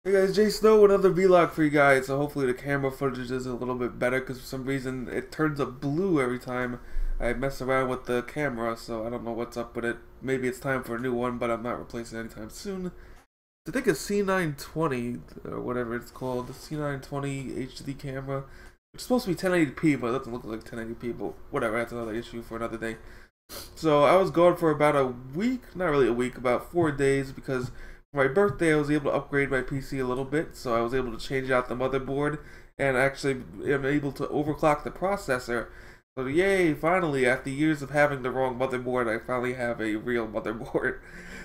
Hey guys, Jsnow, another vlog for you guys. So hopefully the camera footage is a little bit better because for some reason it turns up blue every time I mess around with the camera. So I don't know what's up with it. Maybe it's time for a new one, but I'm not replacing it anytime soon. I think a C920 or whatever it's called, the C920 HD camera. It's supposed to be 1080p, but it doesn't look like 1080p. But whatever, that's another issue for another day. So I was gone for about a week, not really a week, about 4 days because for my birthday I was able to upgrade my PC a little bit. So I was able to change out the motherboard and actually am able to overclock the processor. So yay, finally, after years of having the wrong motherboard, I finally have a real motherboard.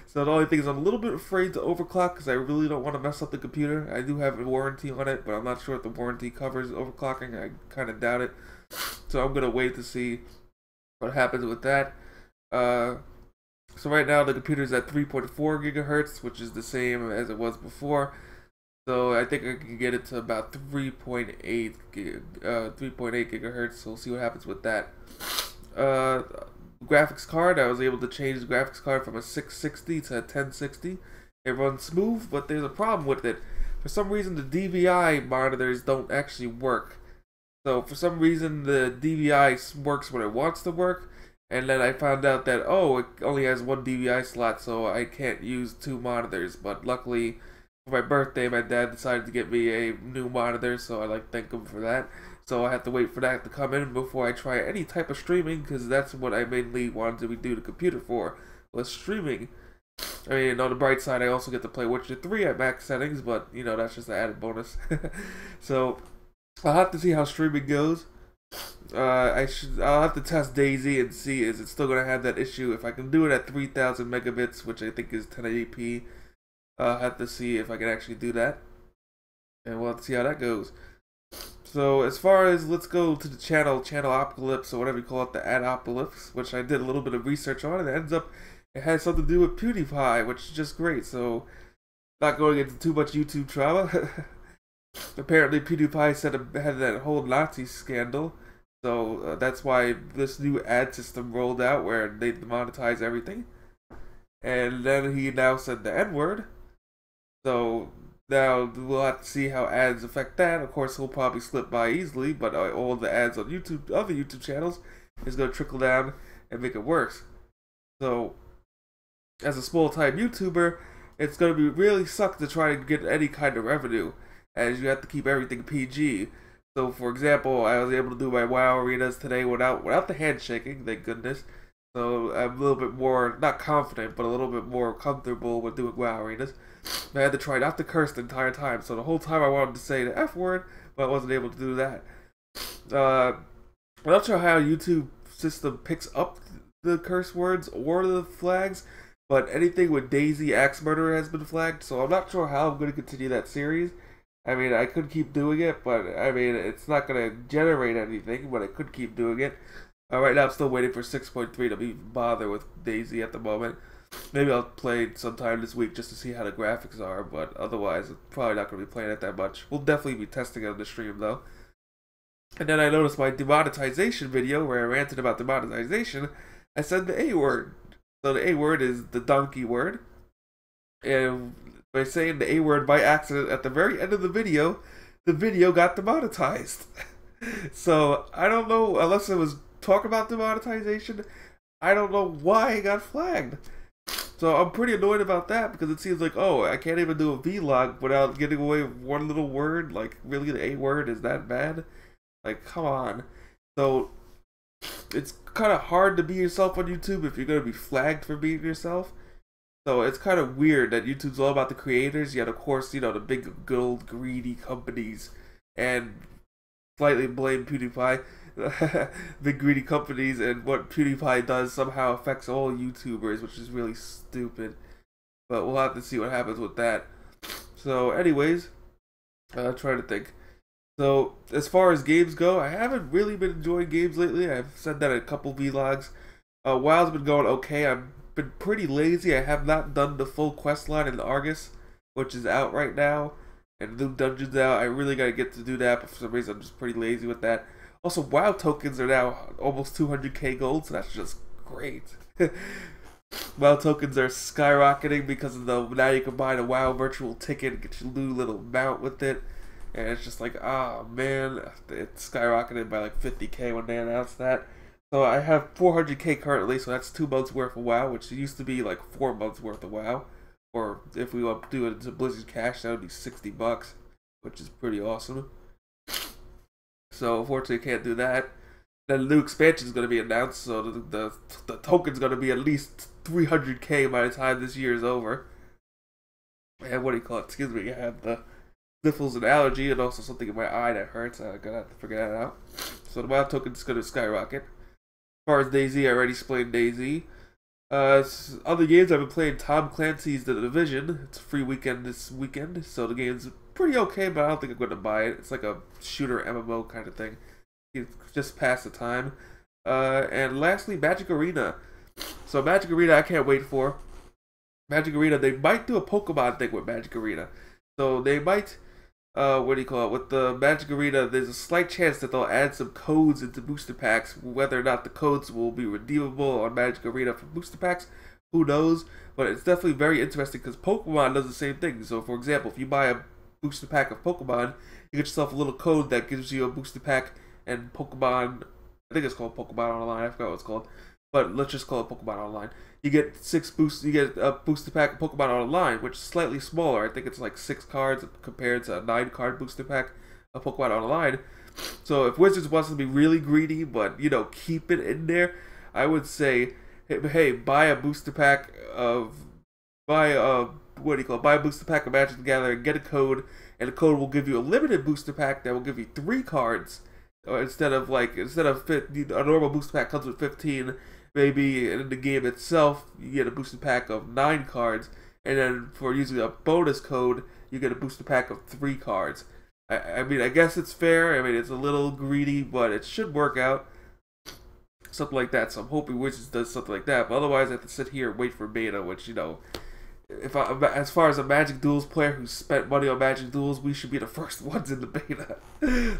So the only thing is I'm a little bit afraid to overclock because I really don't want to mess up the computer. I do have a warranty on it, but I'm not sure if the warranty covers overclocking. I kind of doubt it. So I'm going to wait to see what happens with that. So right now the computer's at 3.4 gigahertz, which is the same as it was before. So I think I can get it to about 3.8 gigahertz. So we'll see what happens with that. Graphics card, I was able to change the graphics card from a 660 to a 1060. It runs smooth, but there's a problem with it. For some reason, the DVI monitors don't actually work. So for some reason, the DVI works when it wants to work. And then I found out that, oh, it only has one DVI slot, so I can't use two monitors. But luckily, for my birthday, my dad decided to get me a new monitor, so I thank him for that. So I have to wait for that to come in before I try any type of streaming, because that's what I mainly wanted to do the computer for, was streaming. I mean, on the bright side, I also get to play Witcher 3 at max settings, but, you know, that's just an added bonus. So, I'll have to see how streaming goes. I'll have to test Daisy and see is it still gonna have that issue. If I can do it at 3000 megabits, which I think is 1080p, I'll have to see if I can actually do that, and we'll have to see how that goes. So as far as, let's go to the channel Apocalypse, or whatever you call it, the Adopocalypse, which I did a little bit of research on, and it ends up it has something to do with PewDiePie, which is just great. So not going into too much YouTube trauma. Apparently PewDiePie said it had that whole Nazi scandal, so that's why this new ad system rolled out where they demonetize everything. And then he now said the N-word, so now we'll have to see how ads affect that. Of course, he'll probably slip by easily, but all the ads on YouTube, other YouTube channels, is going to trickle down and make it worse. So, as a small-time YouTuber, it's going to be really suck to try and get any kind of revenue, as you have to keep everything PG. So, for example, I was able to do my WoW arenas today without the handshaking, thank goodness. So I'm a little bit more, not confident, but a little bit more comfortable with doing WoW arenas. I had to try not to curse the entire time, so the whole time I wanted to say the F word, but I wasn't able to do that. I'm not sure how YouTube system picks up the curse words or the flags, but anything with Daisy Axe Murderer has been flagged, so I'm not sure how I'm going to continue that series. I mean, I could keep doing it, but I mean, it's not going to generate anything, but I could keep doing it. Right now, I'm still waiting for 6.3 to be bother with Daisy at the moment. Maybe I'll play sometime this week just to see how the graphics are, but otherwise, I'm probably not going to be playing it that much. We'll definitely be testing it on the stream, though. And then I noticed my demonetization video, where I ranted about demonetization, I said the A word. So the A word is the donkey word. And by saying the A word by accident at the very end of the video got demonetized. So, I don't know, unless it was talk about demonetization, I don't know why it got flagged. So I'm pretty annoyed about that, because it seems like, oh, I can't even do a vlog without getting away with one little word. Like, really, the A word is that bad? Like, come on. So it's kind of hard to be yourself on YouTube if you're going to be flagged for being yourself. So it's kind of weird that YouTube's all about the creators, yet of course, you know, the big gold greedy companies, and slightly blame PewDiePie. Big greedy companies, and what PewDiePie does somehow affects all YouTubers, which is really stupid. But we'll have to see what happens with that. So anyways, trying to think. So as far as games go, I haven't really been enjoying games lately. I've said that in a couple vlogs. WoW's been going okay. I've been pretty lazy. I have not done the full quest line in Argus, which is out right now, and new dungeons out. I really gotta get to do that, but for some reason I'm just pretty lazy with that. Also, WoW tokens are now almost 200k gold, so that's just great. WoW tokens are skyrocketing because of the now you can buy the WoW virtual ticket and get your new little mount with it. And it's just like, oh man, it skyrocketed by like 50k when they announced that. So I have 400k currently, so that's 2 months worth of WoW, which used to be like 4 months worth of WoW. Or if we want to do it into Blizzard Cash, that would be $60, which is pretty awesome. So unfortunately, I can't do that. Then the new expansion is going to be announced, so the token's going to be at least 300k by the time this year is over. And what do you call it? Excuse me, I have the sniffles and allergy, and also something in my eye that hurts. I'm gonna have to figure that out. So the WoW token's going to skyrocket. As far as DayZ, I already explained DayZ. Other games, I've been playing Tom Clancy's The Division. It's a free weekend this weekend, so the game's pretty okay, but I don't think I'm going to buy it. It's like a shooter MMO kind of thing. You just pass the time. And lastly, Magic Arena. So Magic Arena, I can't wait for. Magic Arena, they might do a Pokemon thing with Magic Arena. So they might, what do you call it? With the Magic Arena, there's a slight chance that they'll add some codes into booster packs. Whether or not the codes will be redeemable on Magic Arena for booster packs, who knows? But it's definitely very interesting because Pokemon does the same thing. So for example, if you buy a booster pack of Pokemon, you get yourself a little code that gives you a booster pack and Pokemon, I think it's called Pokemon Online, I forgot what it's called, but let's just call it Pokemon Online. You get you get a booster pack of Pokemon Online, which is slightly smaller. I think it's like 6 cards compared to a 9-card booster pack of Pokemon Online. So if Wizards wants to be really greedy, but you know, keep it in there, I would say, hey, buy a booster pack of, buy a booster pack of Magic the Gathering, get a code, and the code will give you a limited booster pack that will give you 3 cards. Instead of a normal booster pack comes with 15, maybe in the game itself you get a booster pack of 9 cards, and then for using a bonus code you get a booster pack of 3 cards. I mean, I guess it's fair. I mean, it's a little greedy, but it should work out. Something like that. So I'm hoping Wizards does something like that. But otherwise, I have to sit here and wait for beta, which, you know, as far as a Magic Duels player who spent money on Magic Duels, we should be the first ones in the beta.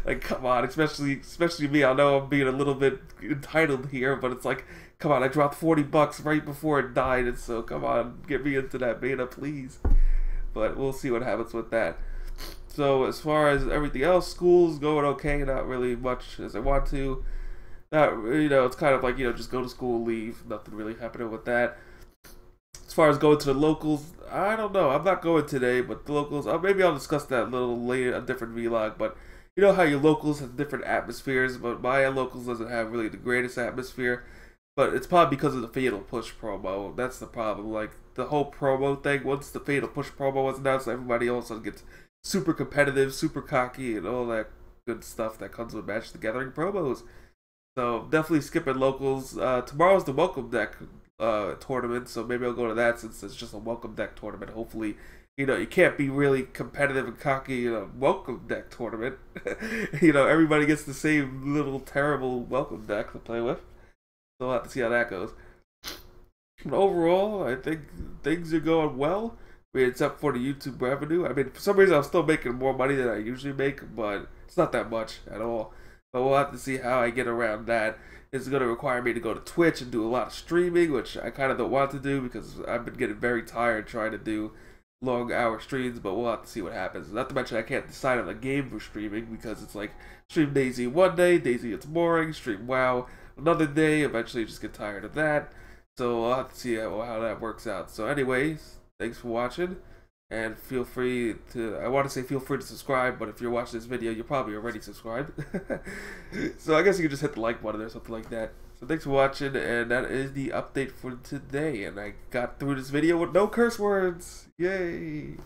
Like, come on, especially me. I know I'm being a little bit entitled here, but it's like, come on, I dropped $40 right before it died, and so come on, get me into that beta, please. But we'll see what happens with that. So as far as everything else, school's going okay, not really much as I want to. Not, you know, it's kind of like, you know, just go to school, leave, nothing really happening with that. As far as going to the locals, I don't know. I'm not going today, but the locals, maybe I'll discuss that a little later, a different vlog. But you know how your locals have different atmospheres, but my locals doesn't have really the greatest atmosphere. But it's probably because of the Fatal Push promo. That's the problem. Like, the whole promo thing, once the Fatal Push promo was announced, everybody all of a sudden gets super competitive, super cocky, and all that good stuff that comes with Magic the Gathering promos. So definitely skipping locals. Tomorrow's the Welcome Deck tournament, so maybe I'll go to that since it's just a Welcome Deck tournament. Hopefully, you know, you can't be really competitive and cocky in a Welcome Deck tournament. You know, everybody gets the same little terrible Welcome Deck to play with. So we'll have to see how that goes. But overall, I think things are going well. I mean, except for the YouTube revenue. I mean, for some reason, I'm still making more money than I usually make, but it's not that much at all. But we'll have to see how I get around that. It's going to require me to go to Twitch and do a lot of streaming, which I kind of don't want to do because I've been getting very tired trying to do long hour streams, but we'll have to see what happens. Not to mention I can't decide on a game for streaming because it's like stream DayZ one day, DayZ it's boring, stream WoW another day, eventually just get tired of that. So I'll have to see how that works out. So anyways, thanks for watching. And feel free to, I want to say feel free to subscribe, but if you're watching this video, you're probably already subscribed. So I guess you can just hit the like button or something like that. So thanks for watching, and that is the update for today. And I got through this video with no curse words. Yay!